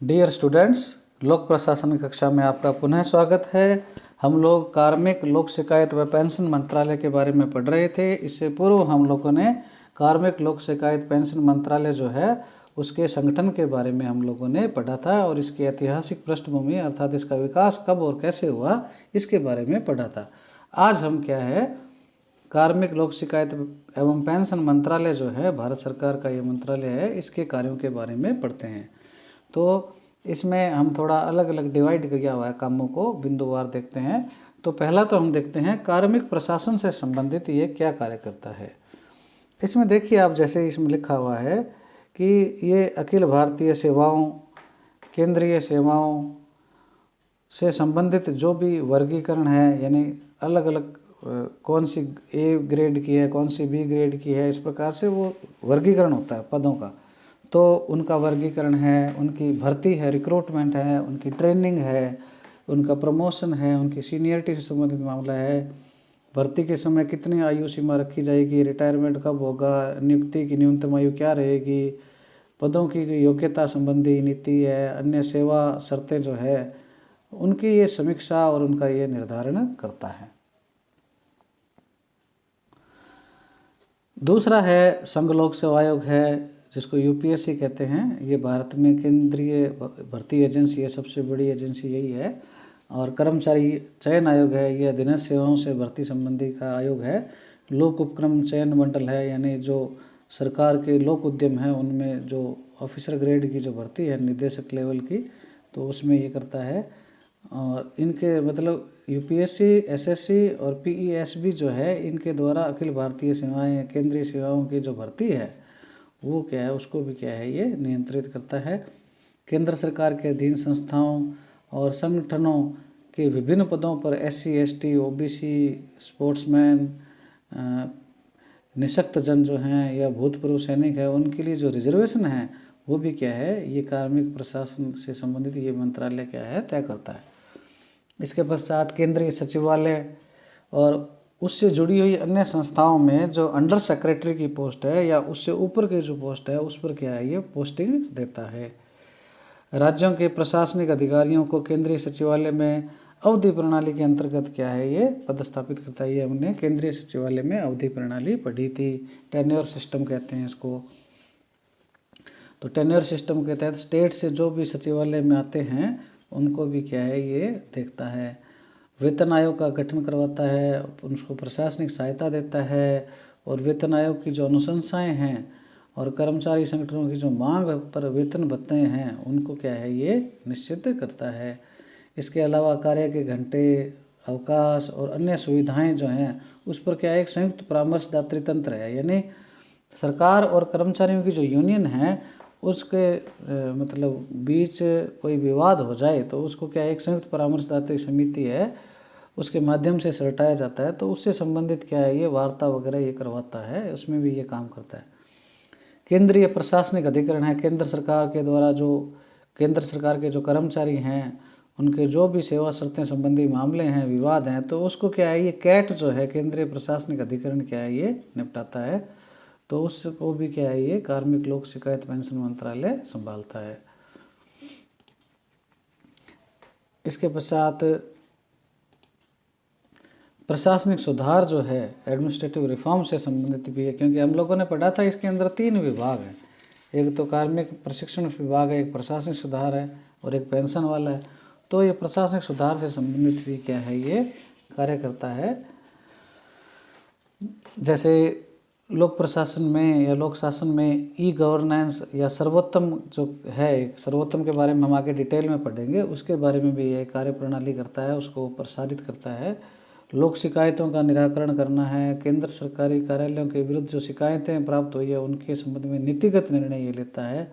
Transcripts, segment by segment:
Dear students, लोक प्रशासन कक्षा में आपका पुनः स्वागत है। हम लोग कार्मिक लोक शिकायत व पेंशन मंत्रालय के बारे में पढ़ रहे थे। इससे पूर्व हम लोगों ने कार्मिक लोक शिकायत पेंशन मंत्रालय जो है उसके संगठन के बारे में हम लोगों ने पढ़ा था और इसकी ऐतिहासिक पृष्ठभूमि अर्थात इसका विकास कब और कैसे हुआ इसके बारे में पढ़ा था। आज हम क्या है, कार्मिक लोक शिकायत एवं पेंशन मंत्रालय जो है भारत सरकार का ये मंत्रालय है, इसके कार्यों के बारे में पढ़ते हैं। तो इसमें हम थोड़ा अलग अलग डिवाइड किया हुआ है, कामों को बिंदुवार देखते हैं। तो पहला तो हम देखते हैं कार्मिक प्रशासन से संबंधित ये क्या कार्य करता है। इसमें देखिए आप, जैसे इसमें लिखा हुआ है कि ये अखिल भारतीय सेवाओं, केंद्रीय सेवाओं से संबंधित जो भी वर्गीकरण है, यानी अलग अलग कौन सी ए ग्रेड की है, कौन सी बी ग्रेड की है, इस प्रकार से वो वर्गीकरण होता है पदों का। तो उनका वर्गीकरण है, उनकी भर्ती है, रिक्रूटमेंट है, उनकी ट्रेनिंग है, उनका प्रमोशन है, उनकी सीनियरिटी से संबंधित मामला है, भर्ती के समय कितनी आयु सीमा रखी जाएगी, रिटायरमेंट कब होगा, नियुक्ति की न्यूनतम आयु क्या रहेगी, पदों की योग्यता संबंधी नीति है, अन्य सेवा शर्तें जो है उनकी ये समीक्षा और उनका ये निर्धारण करता है। दूसरा है संघ लोक सेवा आयोग है, जिसको यूपीएससी कहते हैं। ये भारत में केंद्रीय भर्ती एजेंसी है, सबसे बड़ी एजेंसी यही है। और कर्मचारी चयन आयोग है, ये अधीनस्थ सेवाओं से भर्ती संबंधी का आयोग है। लोक उपक्रम चयन मंडल है, यानी जो सरकार के लोक उद्यम है उनमें जो ऑफिसर ग्रेड की जो भर्ती है निदेशक लेवल की, तो उसमें ये करता है। और इनके मतलब यूपीएससी, एसएससी और पीईएसबी जो है, इनके द्वारा अखिल भारतीय सेवाएं, केंद्रीय सेवाओं की जो भर्ती है वो क्या है, उसको भी क्या है ये नियंत्रित करता है। केंद्र सरकार के अधीन संस्थाओं और संगठनों के विभिन्न पदों पर एससी, एसटी, ओबीसी, स्पोर्ट्समैन, निःशक्त जन जो हैं या भूतपूर्व सैनिक है, उनके लिए जो रिजर्वेशन है वो भी क्या है, ये कार्मिक प्रशासन से संबंधित ये मंत्रालय क्या है तय करता है। इसके पश्चात केंद्रीय सचिवालय और उससे जुड़ी हुई अन्य संस्थाओं में जो अंडर सेक्रेटरी की पोस्ट है या उससे ऊपर की जो पोस्ट है उस पर क्या है ये पोस्टिंग देता है। राज्यों के प्रशासनिक अधिकारियों को केंद्रीय सचिवालय में अवधि प्रणाली के अंतर्गत क्या है ये पदस्थापित करता है। ये हमने केंद्रीय सचिवालय में अवधि प्रणाली पढ़ी थी, टेन्योर सिस्टम कहते हैं इसको। तो टेन्योर सिस्टम के तहत स्टेट से जो भी सचिवालय में आते हैं उनको भी क्या है ये देखता है। वेतन आयोग का गठन करवाता है, उनको प्रशासनिक सहायता देता है और वेतन आयोग की जो अनुशंसाएं हैं और कर्मचारी संगठनों की जो मांग पर वेतन भत्ते हैं उनको क्या है ये निश्चित करता है। इसके अलावा कार्य के घंटे, अवकाश और अन्य सुविधाएं जो हैं उस पर क्या है एक संयुक्त परामर्शदात्री तंत्र है। यानी सरकार और कर्मचारियों की जो यूनियन है उसके मतलब बीच कोई विवाद हो जाए तो उसको क्या एक संयुक्त परामर्शदात्री समिति है उसके माध्यम से सलटाया जाता है। तो उससे संबंधित क्या है ये वार्ता वगैरह ये करवाता है, उसमें भी ये काम करता है। केंद्रीय प्रशासनिक अधिकरण है, केंद्र सरकार के द्वारा जो केंद्र सरकार के जो कर्मचारी हैं उनके जो भी सेवा शर्तें संबंधी मामले हैं, विवाद हैं, तो उसको क्या है ये कैट जो है केंद्रीय प्रशासनिक अधिकरण क्या है ये निपटाता है। तो उसको भी क्या है ये कार्मिक लोक शिकायत पेंशन मंत्रालय संभालता है। इसके पश्चात प्रशासनिक सुधार जो है एडमिनिस्ट्रेटिव रिफॉर्म से संबंधित भी है, क्योंकि हम लोगों ने पढ़ा था इसके अंदर 3 विभाग हैं। एक तो कार्मिक प्रशिक्षण विभाग है, एक प्रशासनिक सुधार है और एक पेंशन वाला है। तो ये प्रशासनिक सुधार से संबंधित भी क्या है ये कार्य करता है। जैसे लोक प्रशासन में या लोक शासन में ई गवर्नेंस या सर्वोत्तम जो है, सर्वोत्तम के बारे में हम आगे डिटेल में पढ़ेंगे, उसके बारे में भी ये कार्य प्रणाली करता है, उसको प्रसारित करता है। लोक शिकायतों का निराकरण करना है, केंद्र सरकारी कार्यालयों के विरुद्ध जो शिकायतें प्राप्त हुई है उनके संबंध में नीतिगत निर्णय ये लेता है।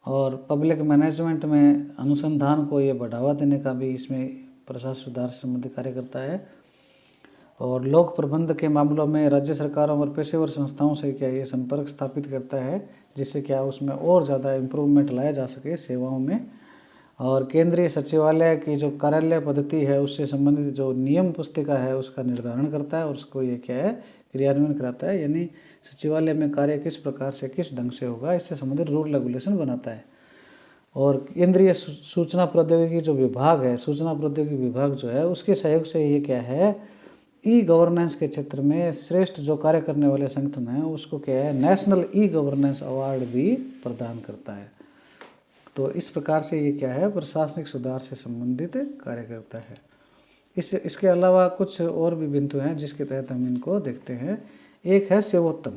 और पब्लिक मैनेजमेंट में अनुसंधान को ये बढ़ावा देने का भी इसमें प्रशासन सुधार से संबंधित कार्य करता है। और लोक प्रबंध के मामलों में राज्य सरकारों और पेशेवर संस्थाओं से क्या ये संपर्क स्थापित करता है, जिससे क्या उसमें और ज़्यादा इम्प्रूवमेंट लाया जा सके सेवाओं में। और केंद्रीय सचिवालय की जो कार्यालय पद्धति है उससे संबंधित जो नियम पुस्तिका है उसका निर्धारण करता है और उसको ये क्या है क्रियान्वयन कराता है। यानी सचिवालय में कार्य किस प्रकार से किस ढंग से होगा इससे संबंधित रूल रेगुलेशन बनाता है। और केंद्रीय सूचना प्रौद्योगिकी जो विभाग है, सूचना प्रौद्योगिकी विभाग जो है, उसके सहयोग से ये क्या है, ई गवर्नेंस के क्षेत्र में श्रेष्ठ जो कार्य करने वाले संगठन हैं उसको क्या है, नेशनल ई गवर्नेंस अवार्ड भी प्रदान करता है। तो इस प्रकार से ये क्या है, प्रशासनिक सुधार से संबंधित कार्य करता है। इसके अलावा कुछ और भी बिंदु हैं जिसके तहत हम इनको देखते हैं। एक है सेवोत्तम।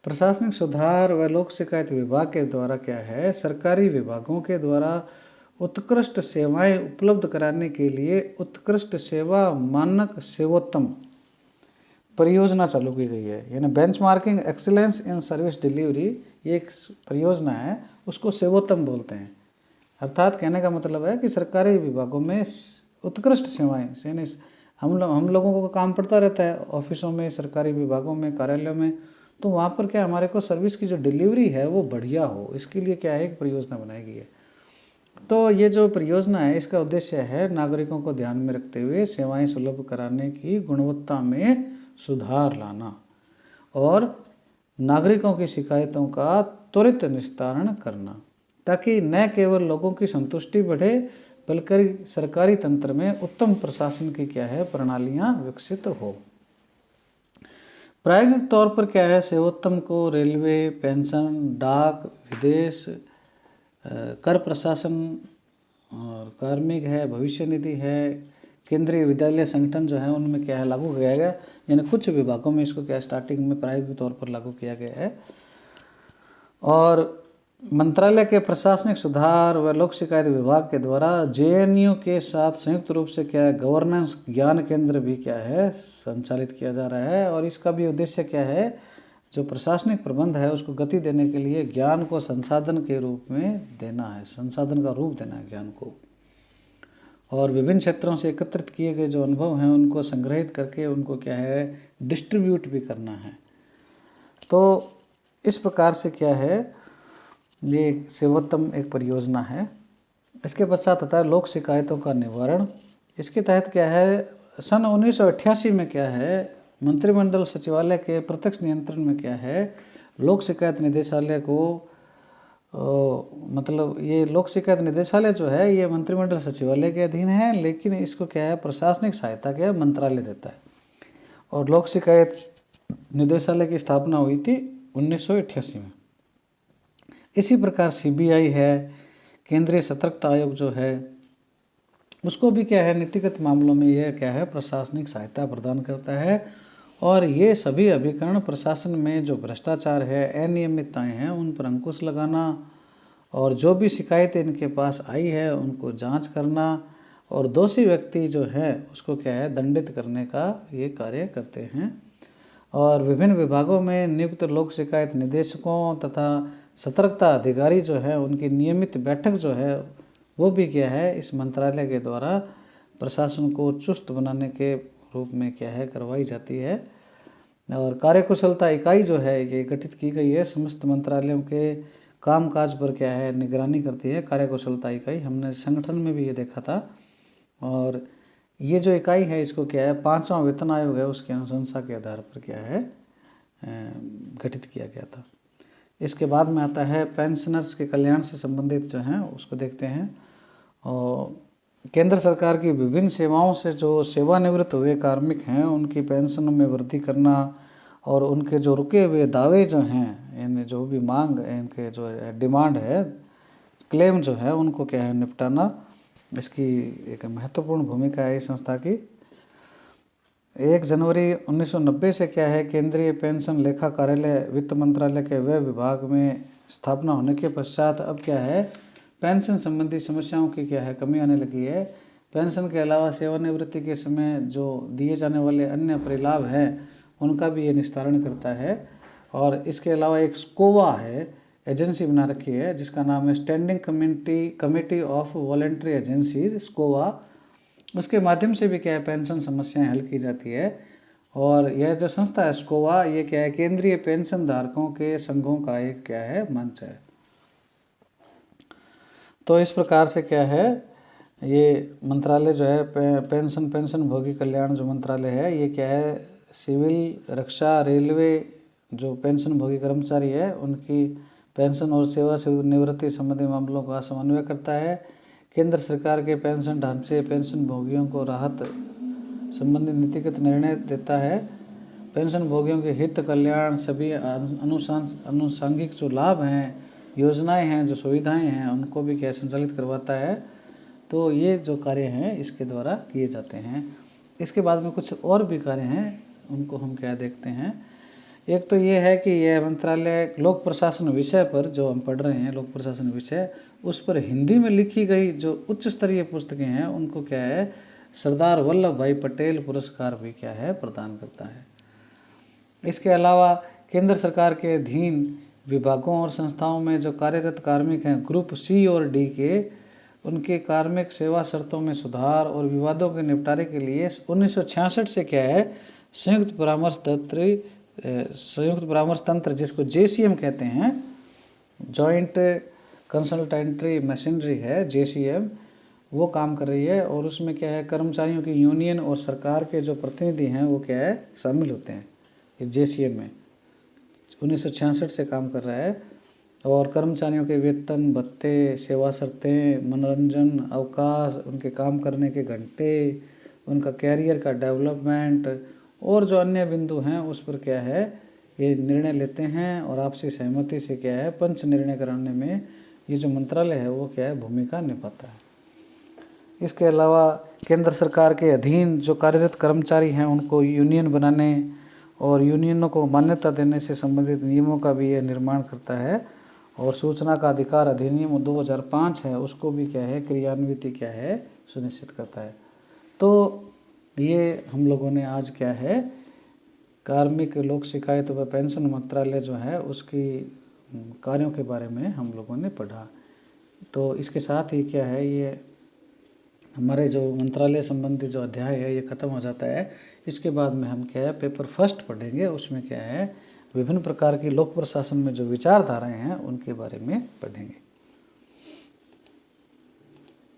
प्रशासनिक सुधार व लोक शिकायत विभाग के द्वारा क्या है, सरकारी विभागों के द्वारा उत्कृष्ट सेवाएं उपलब्ध कराने के लिए उत्कृष्ट सेवा मानक सेवोत्तम परियोजना चालू की गई है। यानी benchmarking excellence in service delivery, ये एक परियोजना है, उसको सेवोत्तम बोलते हैं। अर्थात कहने का मतलब है कि सरकारी विभागों में उत्कृष्ट सेवाएं, यानी हम लोगों को काम पड़ता रहता है ऑफिसों में, सरकारी विभागों में, कार्यालयों में, तो वहाँ पर क्या हमारे को सर्विस की जो डिलीवरी है वो बढ़िया हो, इसके लिए क्या है, एक परियोजना बनाई गई है। तो ये जो परियोजना है इसका उद्देश्य है नागरिकों को ध्यान में रखते हुए सेवाएं सुलभ कराने की गुणवत्ता में सुधार लाना और नागरिकों की शिकायतों का त्वरित निस्तारण करना, ताकि न केवल लोगों की संतुष्टि बढ़े बल्कि सरकारी तंत्र में उत्तम प्रशासन की क्या है, प्रणालियां विकसित हो। प्रायोगिक तौर पर क्या है, सेवोत्तम को रेलवे, पेंशन, डाक, विदेश, कर प्रशासन और कार्मिक है, भविष्य निधि है, केंद्रीय विद्यालय संगठन जो है उनमें क्या है लागू किया गया। यानी कुछ विभागों में इसको क्या स्टार्टिंग में प्रायोगिक तौर पर लागू किया गया है। और मंत्रालय के प्रशासनिक सुधार व लोक शिकायत विभाग के द्वारा जेएनयू के साथ संयुक्त रूप से क्या है, गवर्नेंस ज्ञान केंद्र भी क्या है संचालित किया जा रहा है। और इसका भी उद्देश्य क्या है, जो प्रशासनिक प्रबंध है उसको गति देने के लिए ज्ञान को संसाधन के रूप में देना है, संसाधन का रूप देना है ज्ञान को, और विभिन्न क्षेत्रों से एकत्रित किए गए जो अनुभव हैं उनको संग्रहित करके उनको क्या है, डिस्ट्रीब्यूट भी करना है। तो इस प्रकार से क्या है, ये सेवोत्तम एक परियोजना है। इसके पश्चात आता है लोक शिकायतों का निवारण। इसके तहत क्या है, सन 1988 में क्या है, मंत्रिमंडल सचिवालय के प्रत्यक्ष नियंत्रण में क्या है, लोक शिकायत निदेशालय को मतलब ये लोक शिकायत निदेशालय जो है ये मंत्रिमंडल सचिवालय के अधीन है, लेकिन इसको क्या है, प्रशासनिक सहायता क्या है, मंत्रालय देता है। और लोक शिकायत निदेशालय की स्थापना हुई थी 1988 में। इसी प्रकार सीबीआई है, केंद्रीय सतर्कता आयोग जो है, उसको भी क्या है, नीतिगत मामलों में यह क्या है, प्रशासनिक सहायता प्रदान करता है। और ये सभी अभिकरण प्रशासन में जो भ्रष्टाचार है, अनियमितताएं हैं, उन पर अंकुश लगाना और जो भी शिकायतें इनके पास आई है उनको जांच करना और दोषी व्यक्ति जो है उसको क्या है, दंडित करने का ये कार्य करते हैं। और विभिन्न विभागों में नियुक्त लोक शिकायत निदेशकों तथा सतर्कता अधिकारी जो है उनकी नियमित बैठक जो है वो भी क्या है, इस मंत्रालय के द्वारा प्रशासन को चुस्त बनाने के रूप में क्या है, करवाई जाती है। और कार्यकुशलता इकाई जो है ये गठित की गई है, समस्त मंत्रालयों के कामकाज पर क्या है, निगरानी करती है कार्यकुशलता इकाई। हमने संगठन में भी ये देखा था। और ये जो इकाई है इसको क्या है, 5वां वेतन आयोग है उसकी अनुशंसा के आधार पर क्या है, गठित किया गया था। इसके बाद में आता है पेंशनर्स के कल्याण से संबंधित जो हैं उसको देखते हैं। और केंद्र सरकार की विभिन्न सेवाओं से जो सेवानिवृत्त हुए कार्मिक हैं उनकी पेंशनों में वृद्धि करना और उनके जो रुके हुए दावे जो हैं, यानी जो भी मांग है, इनके जो डिमांड है, क्लेम जो है, उनको क्या है, निपटाना, इसकी एक महत्वपूर्ण भूमिका है इस संस्था की। 1 जनवरी 1990 से क्या है, केंद्रीय पेंशन लेखा कार्यालय वित्त मंत्रालय के व्यय विभाग में स्थापना होने के पश्चात अब क्या है, पेंशन संबंधी समस्याओं की क्या है, कमी आने लगी है। पेंशन के अलावा सेवानिवृत्ति के समय जो दिए जाने वाले अन्य परिलाभ हैं उनका भी ये निस्तारण करता है। और इसके अलावा एक स्कोवा है, एजेंसी बना रखी है जिसका नाम है standing committee of voluntary agencies, SCOVA. उसके माध्यम से भी क्या है, पेंशन समस्याएं हल की जाती है। और यह जो संस्था है स्कोवा, ये क्या है, केंद्रीय पेंशन धारकों के संघों का एक क्या है, मंच है। तो इस प्रकार से क्या है, ये मंत्रालय जो है पेंशन भोगी कल्याण जो मंत्रालय है ये क्या है, सिविल, रक्षा, रेलवे जो पेंशन भोगी कर्मचारी है उनकी पेंशन और सेवा से निवृत्ति संबंधी मामलों का समन्वय करता है। केंद्र सरकार के पेंशन ढांचे पेंशन भोगियों को राहत संबंधी नीतिगत निर्णय देता है। पेंशन भोगियों के हित कल्याण सभी अनुषांगिक जो लाभ हैं, योजनाएं हैं, जो सुविधाएं हैं, उनको भी क्या संचालित करवाता है। तो ये जो कार्य हैं इसके द्वारा किए जाते हैं। इसके बाद में कुछ और भी कार्य हैं, उनको हम क्या देखते हैं। एक तो ये है कि यह मंत्रालय लोक प्रशासन विषय पर जो हम पढ़ रहे हैं, लोक प्रशासन विषय, उस पर हिंदी में लिखी गई जो उच्च स्तरीय पुस्तकें हैं उनको क्या है सरदार वल्लभ भाई पटेल पुरस्कार भी क्या है प्रदान करता है। इसके अलावा केंद्र सरकार के अधीन विभागों और संस्थाओं में जो कार्यरत कार्मिक हैं ग्रुप सी और डी के, उनके कार्मिक सेवा शर्तों में सुधार और विवादों के निपटारे के लिए 1966 से क्या है संयुक्त परामर्श तंत्र जिसको JCM कहते हैं, जॉइंट कंसल्टेंट्री मशीनरी है JCM, वो काम कर रही है। और उसमें क्या है कर्मचारियों की यूनियन और सरकार के जो प्रतिनिधि हैं वो क्या है शामिल होते हैं इस JCM में। 1966 से काम कर रहा है। और कर्मचारियों के वेतन भत्ते, सेवा शर्तें, मनोरंजन, अवकाश, उनके काम करने के घंटे, उनका कैरियर का डेवलपमेंट और जो अन्य बिंदु हैं उस पर क्या है ये निर्णय लेते हैं। और आपसी सहमति से क्या है पंच निर्णय कराने में ये जो मंत्रालय है वो क्या है भूमिका निभाता है। इसके अलावा केंद्र सरकार के अधीन जो कार्यरत कर्मचारी हैं उनको यूनियन बनाने और यूनियनों को मान्यता देने से संबंधित नियमों का भी यह निर्माण करता है। और सूचना का अधिकार अधिनियम 2005 है उसको भी क्या है क्रियान्वित क्या है सुनिश्चित करता है। तो ये हम लोगों ने आज क्या है कार्मिक लोक शिकायत व पेंशन मंत्रालय जो है उसकी कार्यों के बारे में हम लोगों ने पढ़ा। तो इसके साथ ही क्या है ये हमारे जो मंत्रालय संबंधी जो अध्याय है ये ख़त्म हो जाता है। इसके बाद में हम क्या है पेपर फर्स्ट पढ़ेंगे, उसमें क्या है विभिन्न प्रकार की लोक प्रशासन में जो विचारधाराएं हैं उनके बारे में पढ़ेंगे।